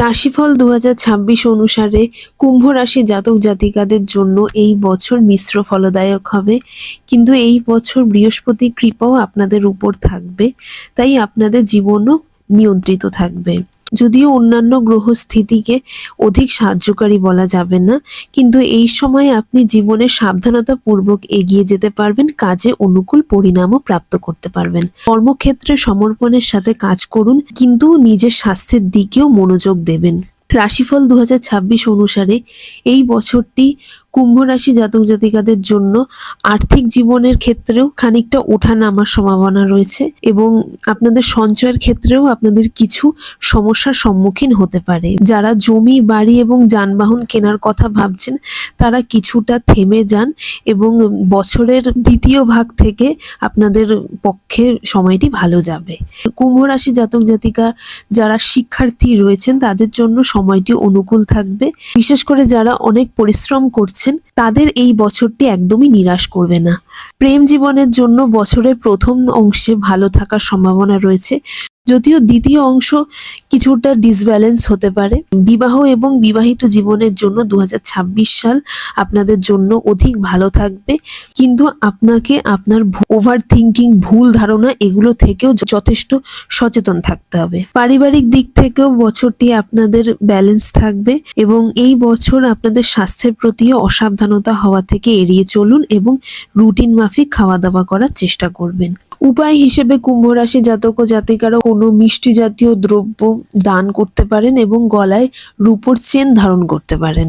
রাশিফল 2026 অনুসারে কুম্ভ রাশি জাতক জাতিকাদের জন্য এই বছর মিশ্র ফলদায়ক হবে, কিন্তু এই বছর বৃহস্পতির কৃপাও আপনাদের উপর থাকবে, তাই আপনাদের জীবনও নিয়ন্ত্রিত থাকবে। যদিও অন্যান্য গ্রহ স্থিতিকে অধিক সাহায্যকারী বলা যাবে না, কিন্তু এই সময় আপনি জীবনে সাবধানতাপূর্বক এগিয়ে যেতে পারবেন, কাজে অনুকূল পরিণামও প্রাপ্ত করতে পারবেন। কর্মক্ষেত্রে সমর্পণের সাথে কাজ করুন, কিন্তু নিজের স্বাস্থ্যের দিকেও মনোযোগ দেবেন। রাশিফল 2026 অনুসারে এই বছরটি কুম্ভ রাশি জাতক জাতিকাদের জন্য আর্থিক জীবনের ক্ষেত্রেও খানিকটা ওঠানামার সম্ভাবনা রয়েছে, এবং আপনাদের সঞ্চয়ের ক্ষেত্রেও আপনাদের কিছু সমস্যার সম্মুখীন হতে পারে। যারা জমি, বাড়ি এবং যানবাহন কেনার কথা ভাবছেন তারা কিছুটা থেমে যান, এবং বছরের দ্বিতীয় ভাগ থেকে আপনাদের পক্ষে সময়টি ভালো যাবে। কুম্ভ রাশি জাতক জাতিকা যারা শিক্ষার্থী রয়েছেন তাদের জন্য সময়টি অনুকূল থাকবে। বিশেষ করে যারা অনেক পরিশ্রম করছেন তাদের এই বছরটি একদমই নিরাশ করবে না। প্রেম জীবনের জন্য বছরের প্রথম অংশে ভালো থাকার সম্ভাবনা রয়েছে, যদিও দ্বিতীয় অংশ কিছুটা ডিসব্যালেন্স হতে পারে। বিবাহ এবং বিবাহিত জীবনের জন্য 2026 সাল আপনাদের জন্য অধিক ভালো থাকবে, কিন্তু আপনাকে আপনার ওভার থিঙ্কিং, ভুল ধারণা এগুলো থেকেও যথেষ্ট সচেতন থাকতে হবে। পারিবারিক দিক থেকেও বছরটি আপনাদের ব্যালেন্স থাকবে, এবং এই বছর আপনাদের স্বাস্থ্যের প্রতিও অসাবধানতা হওয়া থেকে এড়িয়ে চলুন এবং রুটিন মাফিক খাওয়া দাওয়া করার চেষ্টা করবেন। উপায় হিসেবে কুম্ভ রাশি জাতক ও জাতিকারা কোনো মিষ্টি জাতীয় দ্রব্য দান করতে পারেন এবং গলায় রূপোর চেন ধারণ করতে পারেন।